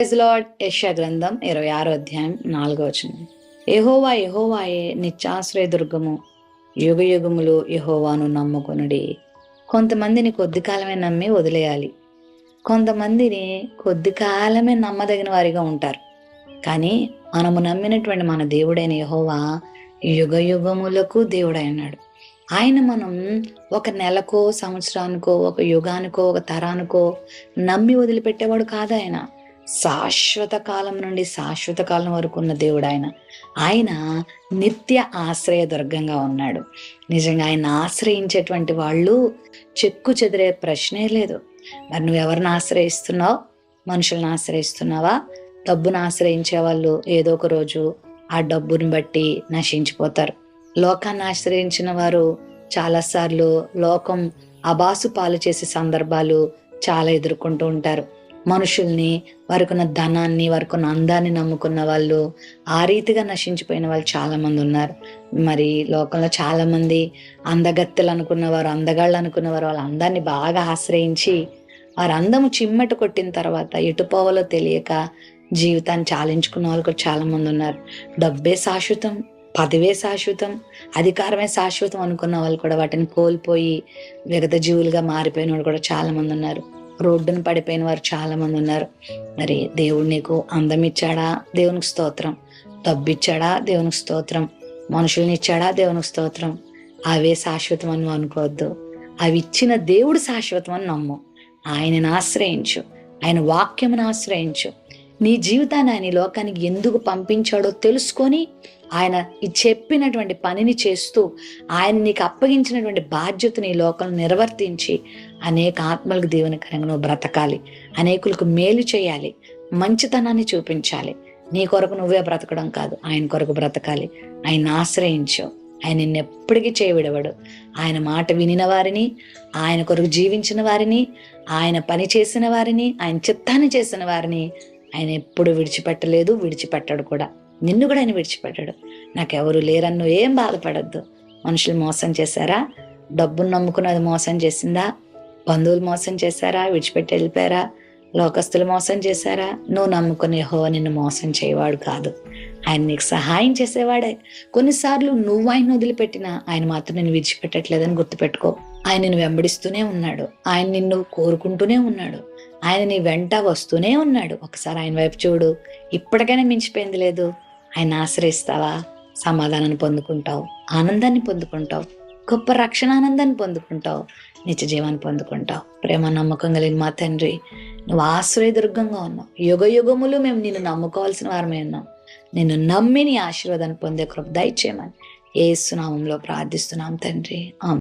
Praise lord. యెషయా గ్రంథం 26వ అధ్యాయం 4వ వచనం. యెహోవా యెహోవాయే నిత్యాశ్రయ దుర్గము, యుగ యుగములు యెహోవాను నమ్ముకొనుడి. కొంతమందిని కొద్ది కాలమే నమ్మి వదిలేయాలి. కొంతమందిని కొద్ది కాలమే నమ్మదగిన వారిగా ఉంటారు. కానీ మనము నమ్మినటువంటి మన దేవుడైన యెహోవా యుగ యుగములకు దేవుడైనాడు. ఆయన మనం ఒక నెలకో, సంవత్సరానికో, ఒక యుగానికో, ఒక తరానికో నమ్మి వదిలిపెట్టేవాడు కాదు. ఆయన శాశ్వత కాలం నుండి శాశ్వత కాలం వరకు ఉన్న దేవుడు ఆయన. ఆయన నిత్య ఆశ్రయ దుర్గంగా ఉన్నాడు. నిజంగా ఆయన ఆశ్రయించేటువంటి వాళ్ళు చెక్కు చెదిరే ప్రశ్నే లేదు. మరి నువ్వు ఎవరిని ఆశ్రయిస్తున్నావు? మనుషులను ఆశ్రయిస్తున్నావా? డబ్బును ఆశ్రయించే వాళ్ళు ఏదో ఒక రోజు ఆ డబ్బుని బట్టి నశించిపోతారు. లోకాన్ని ఆశ్రయించిన వారు చాలాసార్లు లోకం అబాసు పాలు చేసే సందర్భాలు చాలా ఎదుర్కొంటూ ఉంటారు. మనుషుల్ని, వారికున్న ధనాన్ని, వారికున్న అందాన్ని నమ్ముకున్న వాళ్ళు, ఆ రీతిగా నశించిపోయిన వాళ్ళు చాలా మంది ఉన్నారు. మరి లోకంలో చాలా మంది అందగత్తెలు అనుకున్నవారు, అందగాళ్ళు అనుకున్నవారు, వాళ్ళ అందాన్ని బాగా ఆశ్రయించి వారి అందము చిమ్మట కొట్టిన తర్వాత ఎటుపోవాలో తెలియక జీవితాన్ని చాలించుకున్న వాళ్ళు కూడా చాలా మంది ఉన్నారు. డబ్బే శాశ్వతం, పదవే శాశ్వతం, అధికారమే శాశ్వతం అనుకున్న వాళ్ళు కూడా వాటిని కోల్పోయి విగత జీవులుగా మారిపోయిన వాళ్ళు కూడా చాలా మంది ఉన్నారు. రోడ్డును పడిపోయిన వారు చాలా మంది ఉన్నారు. మరి దేవుడు నీకు అందం ఇచ్చాడా? దేవునికి స్తోత్రం. డబ్బు ఇచ్చాడా? దేవునికి స్తోత్రం. మనుషుల్ని ఇచ్చాడా? దేవునికి స్తోత్రం. అవే శాశ్వతం అని అనుకోవద్దు. అవి ఇచ్చిన దేవుడు శాశ్వతం అని నమ్ము. ఆయనను ఆశ్రయించు, ఆయన వాక్యమును ఆశ్రయించు. నీ జీవితాన్ని ఆయన లోకానికి ఎందుకు పంపించాడో తెలుసుకొని ఆయన చెప్పినటువంటి పనిని చేస్తూ ఆయన నీకు అప్పగించినటువంటి బాధ్యతని ఈ లోకంలో నిర్వర్తించి అనేక ఆత్మలకు దీవెనకరంగా నువ్వు బ్రతకాలి. అనేకులకు మేలు చేయాలి, మంచితనాన్ని చూపించాలి. నీ కొరకు నువ్వే బ్రతకడం కాదు, ఆయన కొరకు బ్రతకాలి. ఆయన ఆశ్రయించు. ఆయన నిన్నెప్పటికీ చేయవిడవాడు. ఆయన మాట వినిన వారిని, ఆయన కొరకు జీవించిన వారిని, ఆయన పని చేసిన వారిని, ఆయన చిత్తాన్ని చేసిన వారిని ఆయన ఎప్పుడు విడిచిపెట్టలేదు, విడిచిపెట్టాడు కూడా. నిన్ను కూడా ఆయన విడిచిపెట్టాడు. నాకెవరు లేరన్ను ఏం బాధపడద్దు. మనుషులు మోసం చేశారా? డబ్బును నమ్ముకున్నది మోసం చేసిందా? బంధువులు మోసం చేశారా? విడిచిపెట్టి వెళ్ళిపోయారా? లోకస్తులు మోసం చేశారా? నువ్వు నమ్ముకునే యెహోవా నిన్ను మోసం చేయవాడు కాదు. ఆయన నీకు సహాయం చేసేవాడే. కొన్నిసార్లు నువ్వు ఆయన వదిలిపెట్టినా ఆయన మాత్రం నిన్ను విడిచిపెట్టట్లేదని గుర్తుపెట్టుకో. ఆయన నిన్ను వెంబడిస్తూనే ఉన్నాడు. ఆయన నిన్ను కోరుకుంటూనే ఉన్నాడు. ఆయన నీ వెంట వస్తూనే ఉన్నాడు. ఒకసారి ఆయన వైపు చూడు. ఇప్పటికైనా మించిపోయింది లేదు. ఆయన ఆశ్రయిస్తావా? సమాధానాన్ని పొందుకుంటావు, ఆనందాన్ని పొందుకుంటావు, గొప్ప రక్షణ ఆనందాన్ని పొందుకుంటావు, నిత్య జీవాన్ని పొందుకుంటావు. ప్రేమ నమ్మకం కలిగిన మా తండ్రి, నువ్వు ఆశ్రయదుర్గంగా ఉన్నావు. యుగ యుగములు మేము నిన్ను నమ్ముకోవాల్సిన వారమే ఉన్నాం. నిన్ను నమ్మి నీ ఆశీర్వాదాన్ని పొందే కృప దయచేయమని యేసు నామములో ప్రార్థిస్తున్నాం తండ్రి. ఆమేన్.